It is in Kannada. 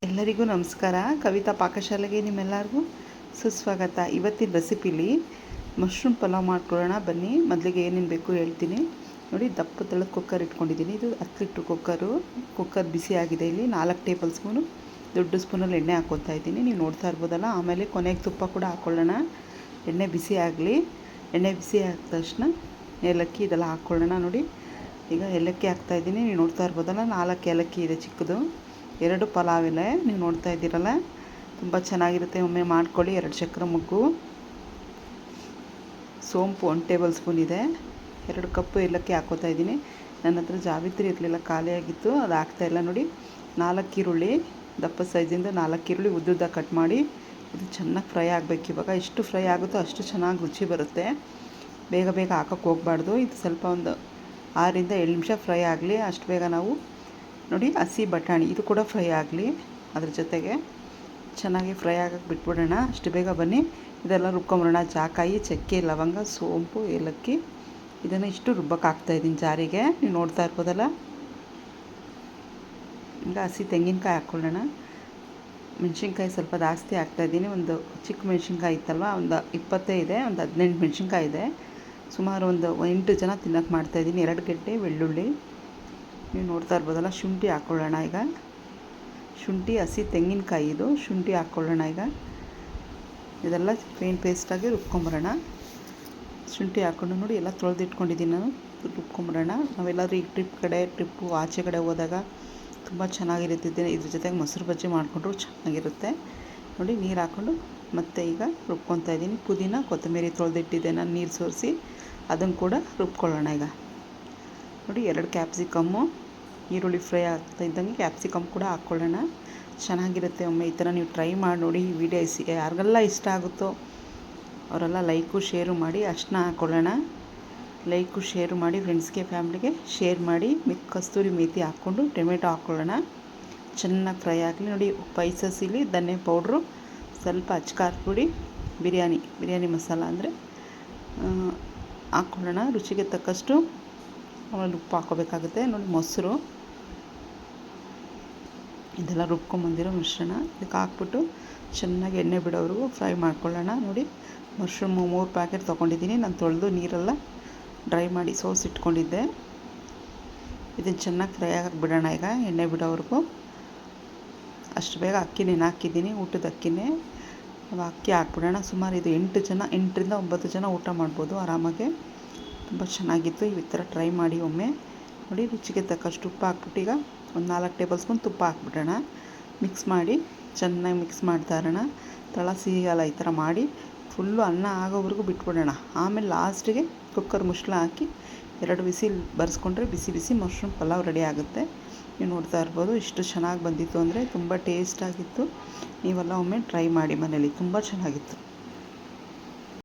ಎಲ್ಲರಿಗೂ ನಮಸ್ಕಾರ. ಕವಿತಾ ಪಾಕಶಾಲೆಗೆ ನಿಮ್ಮೆಲ್ಲರಿಗೂ ಸುಸ್ವಾಗತ. ಇವತ್ತಿನ ರೆಸಿಪಿಲಿ ಮಶ್ರೂಮ್ ಪಲಾವ್ ಮಾಡ್ಕೊಳ್ಳೋಣ ಬನ್ನಿ. ಮೊದಲಿಗೆ ಏನೇನು ಬೇಕು ಹೇಳ್ತೀನಿ ನೋಡಿ. ದಪ್ಪ ತಳದ ಕುಕ್ಕರ್ ಇಟ್ಕೊಂಡಿದ್ದೀನಿ. ಇದು 10 ಲೀಟ್ರ್ ಕುಕ್ಕರ್ ಬಿಸಿ ಆಗಿದೆ. ಇಲ್ಲಿ 4 ಟೇಬಲ್ ಸ್ಪೂನು ದೊಡ್ಡ ಸ್ಪೂನಲ್ಲಿ ಎಣ್ಣೆ ಹಾಕ್ಕೊತಾ ಇದ್ದೀನಿ. ನೀವು ನೋಡ್ತಾ ಇರ್ಬೋದಲ್ಲ. ಆಮೇಲೆ ಕೊನೆಗೆ ತುಪ್ಪ ಕೂಡ ಹಾಕ್ಕೊಳ್ಳೋಣ. ಎಣ್ಣೆ ಬಿಸಿ ಆಗಲಿ. ಎಣ್ಣೆ ಬಿಸಿ ಆದ ತಕ್ಷಣ ಏಲಕ್ಕಿ ಇದೆಲ್ಲ ಹಾಕ್ಕೊಳ್ಳೋಣ. ನೋಡಿ ಈಗ ಏಲಕ್ಕಿ ಹಾಕ್ತಾಯಿದ್ದೀನಿ. ನೀವು ನೋಡ್ತಾ ಇರ್ಬೋದಲ್ಲ, 4 ಏಲಕ್ಕಿ ಇದೆ ಚಿಕ್ಕದು. 2 ಪಲಾವ್ ಎಲೆ ನೀವು ನೋಡ್ತಾ ಇದ್ದೀರಲ್ಲ, ತುಂಬ ಚೆನ್ನಾಗಿರುತ್ತೆ. ಒಮ್ಮೆ ಮಾಡ್ಕೊಳ್ಳಿ. 2 ಚಕ್ರ ಮೊಗ್ಗು, ಸೋಂಪು 1 ಟೇಬಲ್ ಸ್ಪೂನ್ ಇದೆ. 2 ಕಪ್ಪು ಏಲಕ್ಕಿ ಹಾಕ್ಕೋತಾ ಇದ್ದೀನಿ. ನನ್ನ ಹತ್ರ ಜಾವಿತ್ರಿ ಇರಲಿಲ್ಲ, ಖಾಲಿಯಾಗಿತ್ತು, ಅದು ಹಾಕ್ತಾಯಿಲ್ಲ. ನೋಡಿ 4 ಈರುಳ್ಳಿ, ದಪ್ಪ ಸೈಜಿಂದ 4 ಈರುಳ್ಳಿ ಉದ್ದುದ್ದ ಕಟ್ ಮಾಡಿ. ಇದು ಚೆನ್ನಾಗಿ ಫ್ರೈ ಆಗಬೇಕು. ಇವಾಗ ಎಷ್ಟು ಫ್ರೈ ಆಗುತ್ತೋ ಅಷ್ಟು ಚೆನ್ನಾಗಿ ರುಚಿ ಬರುತ್ತೆ. ಬೇಗ ಬೇಗ ಹಾಕೋಕ್ಕೆ ಹೋಗಬಾರ್ದು. ಇದು ಸ್ವಲ್ಪ ಒಂದು 6 ರಿಂದ 7 ನಿಮಿಷ ಫ್ರೈ ಆಗಲಿ. ಅಷ್ಟು ಬೇಗ ನಾವು ನೋಡಿ ಹಸಿ ಬಟಾಣಿ ಇದು ಕೂಡ ಫ್ರೈ ಆಗಲಿ. ಅದ್ರ ಜೊತೆಗೆ ಚೆನ್ನಾಗಿ ಫ್ರೈ ಆಗೋಕ್ಕೆ ಬಿಟ್ಬಿಡೋಣ. ಅಷ್ಟು ಬೇಗ ಬನ್ನಿ ಇದೆಲ್ಲ ರುಬ್ಕೊಂಬರೋಣ. ಜಾಕಾಯಿ, ಚಕ್ಕೆ, ಲವಂಗ, ಸೋಂಪು, ಏಲಕ್ಕಿ ಇದನ್ನು ಇಷ್ಟು ರುಬ್ಬಕ್ಕೆ ಹಾಕ್ತಾಯಿದ್ದೀನಿ ಜಾರಿಗೆ. ನೀವು ನೋಡ್ತಾ ಇರ್ಬೋದಲ್ಲ. ಈಗ ಹಸಿ ತೆಂಗಿನಕಾಯಿ ಹಾಕ್ಕೊಳ್ಳೋಣ. ಮೆಣಸಿನ್ಕಾಯಿ ಸ್ವಲ್ಪ ಜಾಸ್ತಿ ಹಾಕ್ತಾಯಿದ್ದೀನಿ. ಒಂದು ಚಿಕ್ಕ ಮೆಣಸಿನ್ಕಾಯಿ ಇತ್ತಲ್ವ, ಒಂದು 20 ಇದೆ. ಒಂದು 18 ಮೆಣಸಿನ್ಕಾಯಿ ಇದೆ. ಸುಮಾರು ಒಂದು 8 ಜನ ತಿನ್ನೋಕ್ಕೆ ಮಾಡ್ತಾಯಿದ್ದೀನಿ. 2 ಗೆಡ್ಡೆ ಬೆಳ್ಳುಳ್ಳಿ ನೀವು ನೋಡ್ತಾ ಇರ್ಬೋದಲ್ಲ. ಶುಂಠಿ ಹಾಕ್ಕೊಳ್ಳೋಣ. ಈಗ ಶುಂಠಿ, ಹಸಿ ತೆಂಗಿನಕಾಯಿ, ಇದು ಶುಂಠಿ ಹಾಕ್ಕೊಳ್ಳೋಣ. ಈಗ ಇದೆಲ್ಲ ಫೈನ್ ಪೇಸ್ಟಾಗಿ ರುಬ್ಕೊಂಬರೋಣ. ಶುಂಠಿ ಹಾಕ್ಕೊಂಡು ನೋಡಿ ಎಲ್ಲ ತೊಳೆದಿಟ್ಕೊಂಡಿದ್ದೀನಿ ನಾನು. ರುಬ್ಕೊಂಬರೋಣ. ನಾವೆಲ್ಲರೂ ಈಗ ಟ್ರಿಪ್ಪು ಆಚೆ ಕಡೆ ಹೋದಾಗ ತುಂಬ ಚೆನ್ನಾಗಿರುತ್ತೆ. ಇದ್ರ ಜೊತೆಗೆ ಮೊಸರು ಬಜ್ಜಿ ಮಾಡಿಕೊಂಡ್ರು ಚೆನ್ನಾಗಿರುತ್ತೆ. ನೋಡಿ ನೀರು ಹಾಕ್ಕೊಂಡು ಮತ್ತೆ ಈಗ ರುಬ್ಕೊತಾ ಇದ್ದೀನಿ. ಪುದೀನ, ಕೊತ್ತಂಬರಿ ತೊಳೆದಿಟ್ಟಿದ್ದೆ ನಾನು, ನೀರು ಸೋರಿಸಿ ಅದನ್ನು ಕೂಡ ರುಬ್ಕೊಳ್ಳೋಣ. ಈಗ ನೋಡಿ 2 ಕ್ಯಾಪ್ಸಿಕಮ್ಮು, ಈರುಳ್ಳಿ ಫ್ರೈ ಆಗ್ತಾ ಇದ್ದಂಗೆ ಕ್ಯಾಪ್ಸಿಕಮ್ ಕೂಡ ಹಾಕ್ಕೊಳ್ಳೋಣ. ಚೆನ್ನಾಗಿರುತ್ತೆ. ಒಮ್ಮೆ ಈ ಥರ ನೀವು ಟ್ರೈ ಮಾಡಿ ನೋಡಿ. ಈ ವಿಡಿಯೋ ಯಾರಿಗೆಲ್ಲ ಇಷ್ಟ ಆಗುತ್ತೋ ಅವರೆಲ್ಲ ಲೈಕು ಶೇರು ಮಾಡಿ. ಅಷ್ಟನ್ನ ಹಾಕ್ಕೊಳ್ಳೋಣ. ಲೈಕು ಶೇರು ಮಾಡಿ, ಫ್ರೆಂಡ್ಸ್ಗೆ ಫ್ಯಾಮ್ಲಿಗೆ ಶೇರ್ ಮಾಡಿ. ಕಸ್ತೂರಿ ಮೇಥಿ ಹಾಕ್ಕೊಂಡು ಟೊಮೆಟೊ ಹಾಕ್ಕೊಳ್ಳೋಣ. ಚೆನ್ನಾಗಿ ಫ್ರೈ ಆಗಲಿ. ನೋಡಿ ಸ್ಪೈಸಸ್ ಇಲ್ಲಿ ಧನ್ಯ ಪೌಡ್ರು, ಸ್ವಲ್ಪ ಅಚ್ಕಾರದ ಪುಡಿ, ಬಿರಿಯಾನಿ ಮಸಾಲ ಅಂದರೆ ಹಾಕ್ಕೊಳ್ಳೋಣ. ರುಚಿಗೆ ತಕ್ಕಷ್ಟು ಆಮೇಲೆ ಉಪ್ಪು ಹಾಕ್ಕೋಬೇಕಾಗುತ್ತೆ. ನೋಡಿ ಮೊಸರು, ಇದೆಲ್ಲ ರುಬ್ಕೊಂಬಂದಿರೋ ಮಿಶ್ರಣ ಇದಕ್ಕೆ ಹಾಕ್ಬಿಟ್ಟು ಚೆನ್ನಾಗಿ ಎಣ್ಣೆ ಬಿಡೋವರೆಗೂ ಫ್ರೈ ಮಾಡ್ಕೊಳ್ಳೋಣ. ನೋಡಿ ಮಶ್ರೂಮು 3 ಪ್ಯಾಕೆಟ್ ತೊಗೊಂಡಿದ್ದೀನಿ. ನಾನು ತೊಳೆದು ನೀರೆಲ್ಲ ಡ್ರೈ ಮಾಡಿ ಸೋಸಿಟ್ಕೊಂಡಿದ್ದೆ. ಇದನ್ನು ಚೆನ್ನಾಗಿ ಫ್ರೈ ಆಗಕ್ಕೆ ಬಿಡೋಣ. ಈಗ ಎಣ್ಣೆ ಬಿಡೋವರೆಗೂ ಅಷ್ಟು ಬೇಗ ಅಕ್ಕಿ ನೆನೆ ಹಾಕಿದ್ದೀನಿ, ಊಟದ ಅಕ್ಕಿನೇ. ಅಕ್ಕಿ ಹಾಕ್ಬಿಡೋಣ. ಸುಮಾರು ಇದು 8 ರಿಂದ 9 ಜನ ಊಟ ಮಾಡ್ಬೋದು ಆರಾಮಾಗೆ. ತುಂಬ ಚೆನ್ನಾಗಿತ್ತು. ಈ ಥರ ಟ್ರೈ ಮಾಡಿ ಒಮ್ಮೆ. ನೋಡಿ ರುಚಿಗೆ ತಕ್ಕಷ್ಟು ಉಪ್ಪು ಹಾಕ್ಬಿಟ್ಟು ಈಗ ಒಂದು 4 ಟೇಬಲ್ ಸ್ಪೂನ್ ತುಪ್ಪ ಹಾಕ್ಬಿಡೋಣ. ಮಿಕ್ಸ್ ಮಾಡಿ ಚೆನ್ನಾಗಿ ಮಿಕ್ಸ್ ಮಾಡ್ತಾ ಇರೋಣ. ತಳ ಸಿಹಿಯಲ್ಲ, ಈ ಥರ ಮಾಡಿ ಫುಲ್ಲು ಅನ್ನ ಆಗೋವರೆಗೂ ಬಿಟ್ಬಿಡೋಣ. ಆಮೇಲೆ ಲಾಸ್ಟಿಗೆ ಕುಕ್ಕರ್ ಮುಚ್ಚಳ ಹಾಕಿ 2 ವಿಸಿಲ್ ಬರೆಸ್ಕೊಂಡ್ರೆ ಬಿಸಿ ಬಿಸಿ ಮಶ್ರೂಮ್ ಪಲಾವ್ ರೆಡಿ ಆಗುತ್ತೆ. ನೀವು ನೋಡ್ತಾ ಇರ್ಬೋದು. ಇಷ್ಟು ಚೆನ್ನಾಗಿ ಬಂದಿತ್ತು ಅಂದರೆ ತುಂಬ ಟೇಸ್ಟಾಗಿತ್ತು. ನೀವೆಲ್ಲ ಒಮ್ಮೆ ಟ್ರೈ ಮಾಡಿ ಮನೇಲಿ, ತುಂಬ ಚೆನ್ನಾಗಿತ್ತು.